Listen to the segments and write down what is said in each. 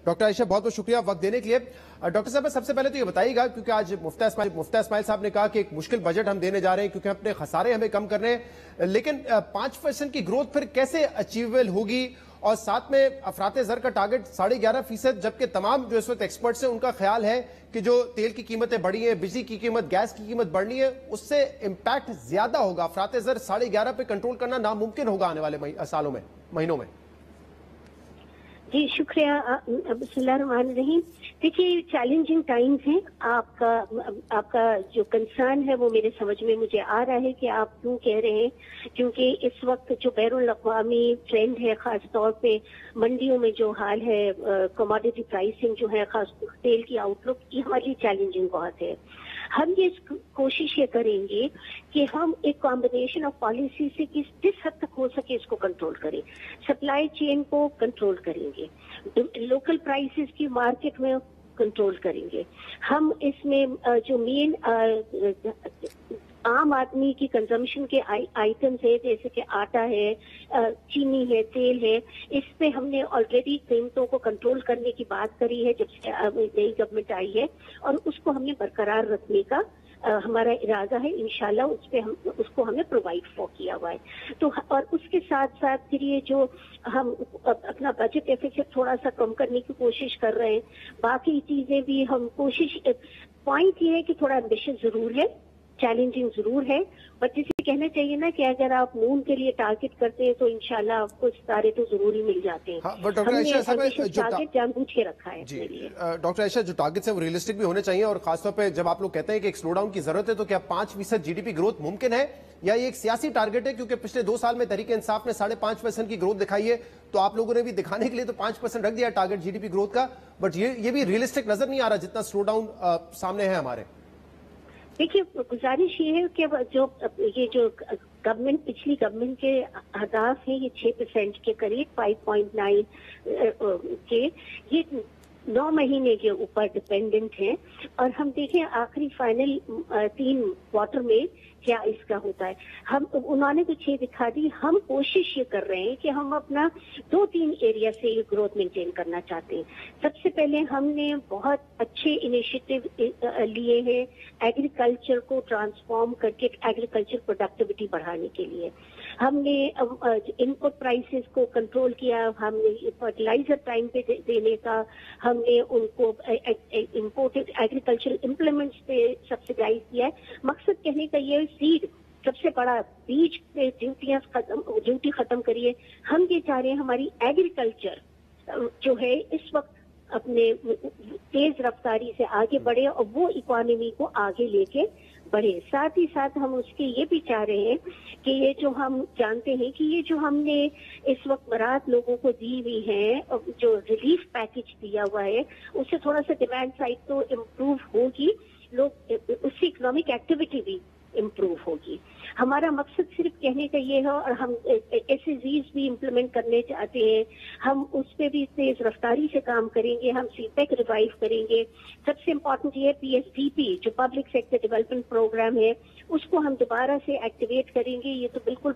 Doctor عائشہ بہت بہت شکریہ وقت دینے کے لیے. ڈاکٹر صاحب سب سے پہلے تو یہ بتائیے گا کیونکہ آج مفتیٰ اسماعیل صاحب نے کہا کہ ایک مشکل بجٹ ہم دینے جا رہے ہیں کیونکہ اپنے خسارے ہمیں کم کرنے ہیں، لیکن 5% کی گروتھ پھر کیسے اچیویبل ہوگی؟ اور ساتھ میں افراط زر کا ٹارگٹ 11.5%، جبکہ تمام جو اس وقت ایکسپرٹس ہیں ان کا خیال ہے کہ جو تیل کی قیمتیں بڑھی ہیں، بجلی کی قیمت، گیس کی قیمت بڑھنی ہے، اس سے امپیکٹ زیادہ ہوگا. افراط زر 11.5 پہ کنٹرول کرنا ناممکن ہوگا آنے والے سالوں میں، مہینوں میں. جی شکریہ. بسم اللہ الرحمن الرحیم. دیکھیے چیلنجنگ ٹائمز ہیں. آپ کا جو کنسرن ہے وہ میرے سمجھ میں مجھے آ رہا ہے کہ آپ کیوں کہہ رہے ہیں، کیونکہ اس وقت جو بین الاقوامی ٹرینڈ ہے، خاص طور پہ منڈیوں میں جو حال ہے، کموڈیٹی پرائسنگ جو ہے، خاص تیل کی آؤٹ لک، یہ ہمارے لیے چیلنجنگ بہت ہے. ہم یہ کوشش یہ کریں گے کہ ہم ایک کمبینیشن آف پالیسی سے کس حد تک ہو سکے اس کو کنٹرول کریں. سپلائی چین کو کنٹرول کریں گے، لوکل پرائسز کی مارکیٹ میں کنٹرول کریں گے. ہم اس میں جو مین عام آدمی کی کنزمپشن کے آئٹمز ہے، جیسے کہ آٹا ہے، چینی ہے، تیل ہے، اس پہ ہم نے آلریڈی قیمتوں کو کنٹرول کرنے کی بات کری ہے جب سے نئی گورنمنٹ آئی ہے، اور اس کو ہم نے برقرار رکھنے کا ہمارا ارادہ ہے. انشاءاللہ اس کو ہم نے پرووائڈ کیا ہوا ہے. تو اور اس کے ساتھ ساتھ پھر یہ جو ہم اپنا بجٹ ڈیفیسٹ تھوڑا سا کم کرنے کی کوشش کر رہے ہیں، باقی چیزیں بھی ہم کوشش. پوائنٹ یہ ہے کہ تھوڑا ایمبیشس ضرور ہے، چیلنجنگ ضرور ہے، بٹ جسے کہنا چاہیے نا کہ اگر آپ مون کے لیے ٹارگٹ کرتے ہیں تو انشاءاللہ آپ کو ستارے تو ضرور ہی مل جاتے ہیں. ہم نے ٹارگٹ جان بوجھ کے رکھا ہے اپنے لیے. ڈاکٹر عائشہ جو ٹارگٹس ہیں وہ ریئلسٹک بھی ہونے چاہیے، اور خاص طور پہ جب آپ لوگ کہتے ہیں کہ ایک سلو ڈاؤن کی ضرورت ہے تو کیا 5% جی ڈی پی گروتھ ممکن ہے، یا یہ ایک سیاسی ٹارگٹ ہے؟ کیونکہ پچھلے 2 سال میں تحریک انصاف نے 5.5% کی گروتھ دکھائی ہے، تو آپ لوگوں نے بھی دکھانے کے لیے تو 5% رکھ دیا target G D P growth کا، بٹ یہ بھی ریئلسٹک نظر نہیں آ رہا جتنا سلو ڈاؤن سامنے ہے ہمارے. دیکھیے گزارش یہ ہے کہ یہ جو گورنمنٹ پچھلی گورنمنٹ کے اہداف ہیں، یہ 6% کے قریب 5.9 کے، یہ 9 مہینے کے اوپر ڈپینڈنٹ ہیں. اور ہم دیکھیں آخری فائنل 3 کوارٹر میں کیا اس کا ہوتا ہے. انہوں نے تو 6 دکھا دی. ہم کوشش یہ کر رہے ہیں کہ ہم اپنا 2-3 ایریا سے یہ گروتھ مینٹین کرنا چاہتے ہیں. سب سے پہلے ہم نے بہت اچھے انیشیٹو لیے ہیں ایگریکلچر کو ٹرانسفارم کر کے ایگریکلچر پروڈکٹیوٹی بڑھانے کے لیے. ہم نے ان پٹ پرائسز کو کنٹرول کیا، ہم نے فرٹیلائزر ٹائم پہ دینے کا، ہم نے ان کو امپورٹڈ ایگریکلچر امپلیمنٹس پہ سبسڈائز کیا ہے. مقصد کہنے کا یہ سیڈ سب سے بڑا، بیج پہ ڈیوٹی ختم کریے. ہم یہ چاہ رہے ہیں ہماری ایگریکلچر جو ہے اس وقت اپنے تیز رفتاری سے آگے بڑھے اور وہ اکانومی کو آگے لے کے بڑھے. ساتھ ہی ساتھ ہم اس کے یہ بھی چاہ رہے ہیں کہ یہ جو ہم جانتے ہیں کہ یہ جو ہم نے اس وقت برات لوگوں کو دی ہوئی ہے، جو ریلیف پیکج دیا ہوا ہے، اس سے تھوڑا سا ڈیمانڈ سائڈ تو امپروو ہوگی، لوگ اس سے اکنامک ایکٹیویٹی بھی امپروو ہوگی. ہمارا مقصد صرف کہنے کا یہ ہے، اور ہم SEZs بھی امپلیمنٹ کرنے چاہتے ہیں. ہم اس پہ بھی تیز رفتاری سے کام کریں گے. ہم CPEC ریوائیو کریں گے. سب سے امپورٹنٹ یہ PSDP جو پبلک سیکٹر ڈیولپمنٹ پروگرام ہے، اس کو ہم دوبارہ سے ایکٹیویٹ کریں گے. یہ تو بالکل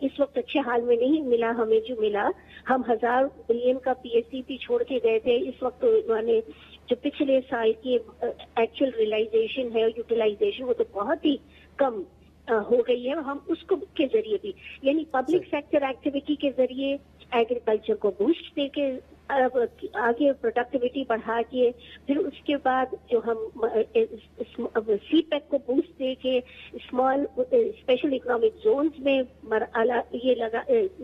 اس وقت اچھے حال میں نہیں ملا ہمیں جو ملا. ہم 1000 بلین کا PSDP چھوڑ کے گئے تھے. اس وقت انہوں نے جو پچھلے سال کی ایکچوئل ریئلائزیشن ہے، یوٹیلائزیشن، وہ تو بہت ہی کم ہو گئی ہے. ہم اس کو کے ذریعے بھی، یعنی پبلک سیکٹر ایکٹیویٹی کے ذریعے ایگریکلچر کو بوسٹ دے کے آگے پروڈکٹیوٹی بڑھا کے، پھر اس کے بعد جو ہم CPEC کو بوسٹ دے کے اسمال اسپیشل اکنامک زونز میں یہ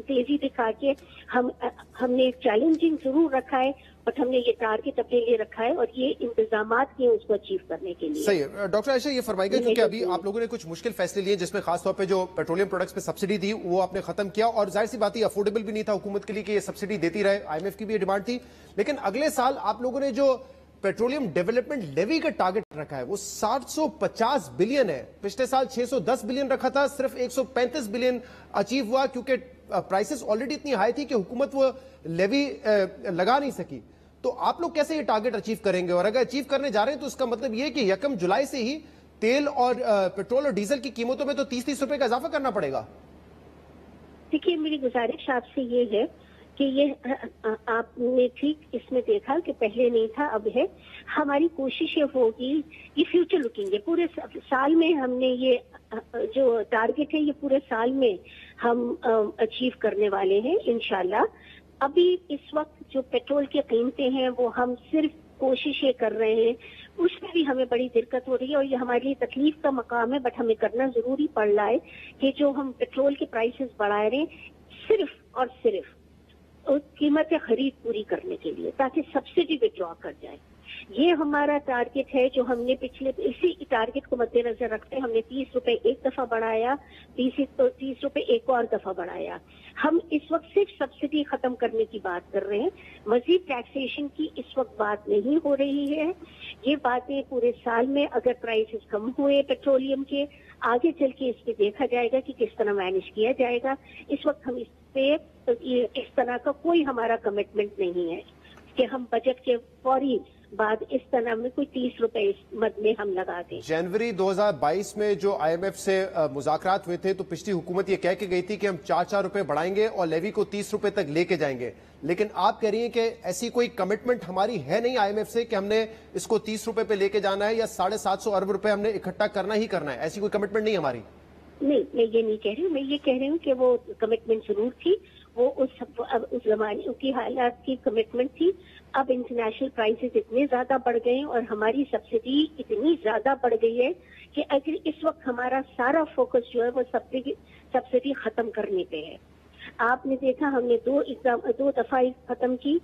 تیزی دکھا کے ہم نے چیلنجنگ ضرور رکھا ہے، بٹ ہم نے یہ ٹارگٹ اپنے لیے رکھا ہے اور یہ انتظامات کیے اس کو اچیو کرنے کے لیے. صحیح. ڈاکٹر عائشہ یہ فرمائیے گا کیونکہ ابھی آپ لوگوں نے کچھ مشکل فیصلے لیے جس میں خاص طور پہ جو پیٹرولیم پروڈکٹس پہ سبسڈی تھی وہ آپ نے ختم کیا، اور ظاہر سی بات ہے افورڈیبل بھی نہیں تھا حکومت کے لیے کہ یہ سبسڈی دیتی رہے. IMF کی بھی یہ ڈیمانڈ تھی. لیکن اگلے سال آپ لوگوں نے جو پیٹرولیم ڈیولپمنٹ لیوی کا ٹارگٹ رکھا ہے وہ 750 بلین ہے. پچھلے سال 610 بلین رکھا تھا، صرف 135 بلین اچیو ہوا کیونکہ پرائسز آلریڈی اتنی ہائی تھی کہ حکومت وہ لیوی لگا نہیں سکی. تو آپ لوگ کیسے یہ ٹارگٹ اچیو کریں گے؟ اور اگر اچیو کرنے جا رہے ہیں تو اس کا مطلب یہ کہ 1 جولائی سے ہی تیل اور پیٹرول اور ڈیزل کی قیمتوں میں تو 30 روپے کا اضافہ کرنا پڑے گا. دیکھیے میری گزارش آپ سے یہ ہے کہ یہ آپ نے ٹھیک اس میں دیکھا کہ پہلے نہیں تھا اب ہے. ہماری کوشش یہ ہوگی، یہ فیوچر لکنگ ہے. پورے سال میں ہم نے یہ جو ٹارگیٹ ہے یہ پورے سال میں ہم اچیو کرنے والے ہیں انشاءاللہ. ابھی اس وقت جو پیٹرول کی قیمتیں ہیں وہ ہم صرف کوشش یہ کر رہے ہیں، اس میں بھی ہمیں بڑی دقت ہو رہی ہے اور یہ ہمارے لیے تکلیف کا مقام ہے، بٹ ہمیں کرنا ضروری پڑ رہا ہے کہ جو ہم پیٹرول کے پرائسز بڑھا رہے ہیں صرف اور صرف قیمت خرید پوری کرنے کے لیے تاکہ سبسڈی وڈرا کر جائے. یہ ہمارا ٹارگیٹ ہے جو ہم نے پچھلے اسی ٹارگیٹ کو مد نظر رکھتے ہم نے 30 روپے ایک دفعہ بڑھایا، 30 روپے ایک اور دفعہ بڑھایا. ہم اس وقت صرف سبسڈی ختم کرنے کی بات کر رہے ہیں، مزید ٹیکسیشن کی اس وقت بات نہیں ہو رہی ہے. یہ باتیں پورے سال میں اگر پرائسز کم ہوئے پیٹرولیم کے، آگے چل کے اس پہ دیکھا جائے گا کہ کس طرح مینیج کیا جائے گا. اس وقت ہم اس پہ اس طرح کا کوئی ہمارا کمٹمنٹ نہیں ہے کہ ہم بجٹ کے فوری بعد اس طرح میں کوئی 30 روپے اس مد میں ہم لگا دیں. جنوری 2022 میں جو آئی ایم ایف سے مذاکرات ہوئے تھے تو پچھلی حکومت یہ کہہ کے گئی تھی کہ ہم 4 روپے بڑھائیں گے اور لیوی کو 30 روپے تک لے کے جائیں گے، لیکن آپ کہہ رہی ہیں کہ ایسی کوئی کمٹمنٹ ہماری ہے نہیں آئی ایم ایف سے کہ ہم نے اس کو 30 روپے پہ لے کے جانا ہے یا 750 ارب روپے ہم نے اکٹھا کرنا ہی کرنا ہے. ایسی کوئی کمٹمنٹ نہیں ہماری. نہیں، میں یہ نہیں کہہ رہی ہوں، میں یہ کہہ رہی ہوں کہ وہ کمٹمنٹ ضرور تھی، وہ اس زمانے کی حالات کی کمٹمنٹ تھی. اب انٹرنیشنل پرائسز اتنے زیادہ بڑھ گئے ہیں اور ہماری سبسڈی اتنی زیادہ بڑھ گئی ہے کہ اگر اس وقت ہمارا سارا فوکس جو ہے وہ سبسڈی ختم کرنے پہ ہے. آپ نے دیکھا ہم نے دو دفعہ ختم کی،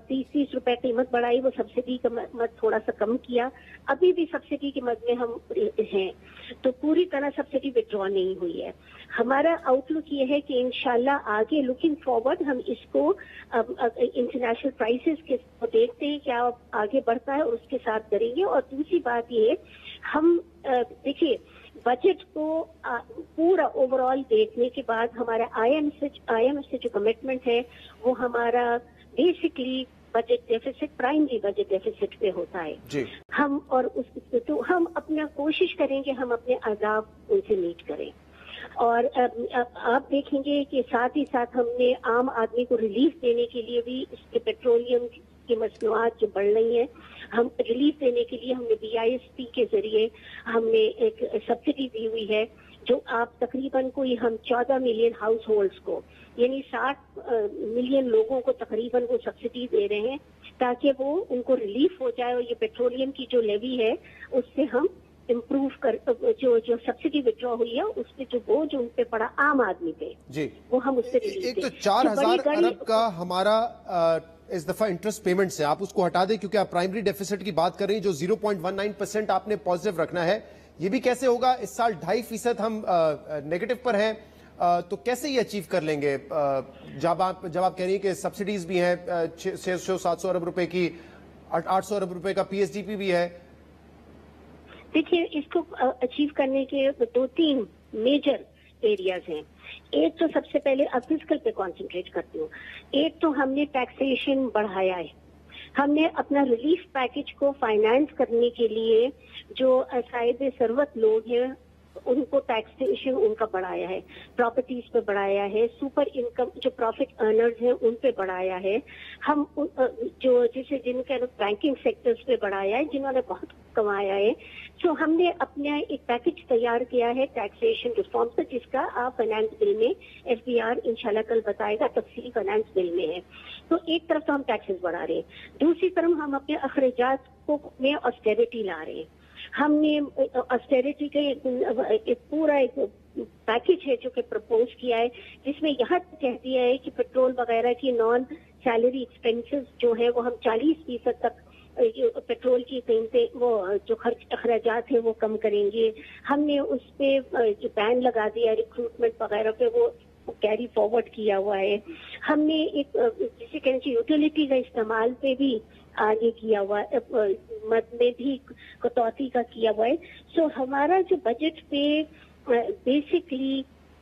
30 روپے قیمت بڑھائی، وہ سبسڈی کا مد تھوڑا سا کم کیا. ابھی بھی سبسڈی کے مد میں ہم ہیں تو پوری طرح سبسڈی وڈرا نہیں ہوئی ہے. ہمارا آؤٹ لک یہ ہے کہ انشاءاللہ آگے لکنگ فارورڈ ہم اس کو انٹرنیشنل پرائسز کے دیکھتے ہیں کیا آگے بڑھتا ہے اور اس کے ساتھ کریں گے. اور دوسری بات یہ ہم دیکھیے بجٹ کو پورا اوور آل دیکھنے کے بعد ہمارا آئی ایم ایف سے جو کمٹمنٹ ہے وہ ہمارا basically budget deficit, primary budget deficit پہ ہوتا ہے. جی. ہم اور تو ہم اپنا کوشش کریں گے ہم اپنے اہداف ان سے میٹ کریں. اور آپ دیکھیں گے کہ ساتھ ہی ساتھ ہم نے عام آدمی کو ریلیف دینے کے لیے بھی اس کے پیٹرولیم کی مصنوعات جو بڑھ رہی ہیں، ہم ریلیف دینے کے لیے ہم نے BISP کے ذریعے ہم نے ایک سبسڈی دی ہوئی ہے جو آپ تقریباً کوئی ہم 14 ملین ہاؤس ہولڈز کو یعنی 60 ملین لوگوں کو تقریباً وہ سبسڈی دے رہے ہیں تاکہ وہ ان کو ریلیف ہو جائے اور یہ پیٹرولیم کی جو لیوی ہے اس سے ہم امپروو کر جو سبسڈی وڈرا ہوئی ہے اس پہ جو بوجھ ان پہ پڑا عام آدمی پہ جی وہ ہم اس سے ریلیف دیں. ایک تو 4000 ارب کا ہمارا اس دفعہ انٹرسٹ پیمنٹ سے آپ اس کو ہٹا دیں کیونکہ آپ پرائمری ڈیفیسٹ کی بات کر رہی ہیں جو 0.19% آپ نے پازیٹیو رکھنا ہے. یہ بھی کیسے ہوگا؟ اس سال 2.5% ہم نیگیٹو پر ہیں تو کیسے یہ اچیو کر لیں گے جب آپ کہہ رہی ہیں کہ سبسڈیز بھی ہیں 600-700 ارب روپے کی، 800 ارب روپے کا PSDP بھی ہے. دیکھیے اس کو اچیو کرنے کے 2-3 میجر ایریاز ہیں. ایک تو سب سے پہلے اب فسکل پہ کانسنٹریٹ کرتی ہوں. ایک تو ہم نے ٹیکسیشن بڑھایا ہے، ہم نے اپنا ریلیف پیکج کو فائنانس کرنے کے لیے جو صاحب ثروت لوگ ہیں ان کو ٹیکسیشن ان کا بڑھایا ہے، پراپرٹیز پہ بڑھایا ہے، سپر انکم جو پروفٹ ارنرز ہیں ان پہ بڑھایا ہے، ہم جو جن کے بینکنگ سیکٹرز پہ بڑھایا ہے جنہوں نے بہت کمایا ہے. سو ہم نے اپنا ایک پیکج تیار کیا ہے ٹیکسیشن ریفارم سے جس کا آپ فائنانس بل میں FBR انشاءاللہ کل بتائے گا، تفصیل فائنانس بل میں ہے. تو ایک طرف تو ہم ٹیکسز بڑھا رہے ہیں، دوسری طرف ہم اپنے اخراجات کو میں آسٹیرٹی لا رہے ہیں. ہم نے آسٹیرٹی کا ایک پورا ایک پیکج ہے جو کہ پرپوز کیا ہے جس میں یہاں کہہ دیا ہے کہ پیٹرول وغیرہ کی نان سیلری ایکسپینسز جو ہے وہ ہم 40% تک پیٹرول کی قیمتیں وہ جو خرچ اخراجات ہیں وہ کم کریں گے. ہم نے اس پہ جو بین لگا دیا ریکروٹمنٹ وغیرہ پہ وہ کیری فارورڈ کیا ہوا ہے. ہم نے ایک جسے کہنا چاہیے یوٹیلیٹی کا استعمال پہ بھی آگے کیا ہوا ہے، مد میں بھی کٹوتی کا کیا ہوا ہے. سو ہمارا جو بجٹ پہ بیسکلی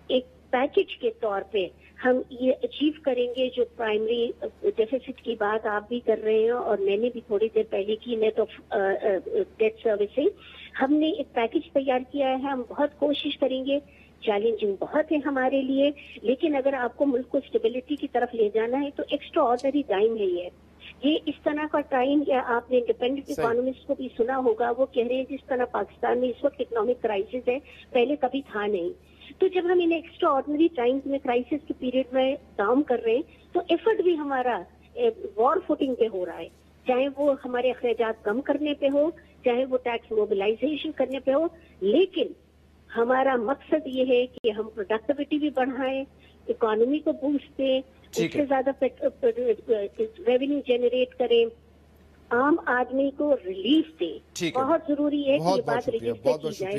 ایک پیکج کے طور پہ ہم یہ اچیو کریں گے جو پرائمری ڈیفیسٹ کی بات آپ بھی کر رہے ہیں اور میں نے بھی تھوڑی دیر پہلے کی نیٹ آف ڈیٹ سروسنگ. ہم نے ایک پیکج تیار کیا ہے. ہم بہت کوشش کریں گے چیلنجنگ بہت ہے ہمارے لیے، لیکن اگر آپ کو ملک کو اسٹیبلٹی کی طرف لے جانا ہے تو ایکسٹرا آرڈنری ٹائم ہے یہ اس طرح کا ٹائم، یا آپ نے انڈیپینڈنٹ اکانومسٹ کو بھی سنا ہوگا، وہ کہہ رہے ہیں جس طرح پاکستان میں اس وقت اکنامک کرائسس ہے پہلے کبھی تھا نہیں. تو جب ہم ان ایکسٹرا آرڈنری ٹائمز میں کرائسس کے پیریڈ میں کام کر رہے ہیں تو ایفرٹ بھی ہمارا وار فوٹنگ پہ ہو رہا ہے، چاہے وہ ہمارے اخراجات کم کرنے پہ ہو، چاہے وہ ٹیکس موبلائزیشن کرنے پہ ہو، لیکن ہمارا مقصد یہ ہے کہ ہم پروڈکٹیوٹی بھی بڑھائیں، اکانومی کو بوسٹ دیں، اس سے زیادہ ریونیو جنریٹ کریں، عام آدمی کو ریلیف دیں. بہت ضروری ہے کہ یہ بات رجسٹر کی جائے.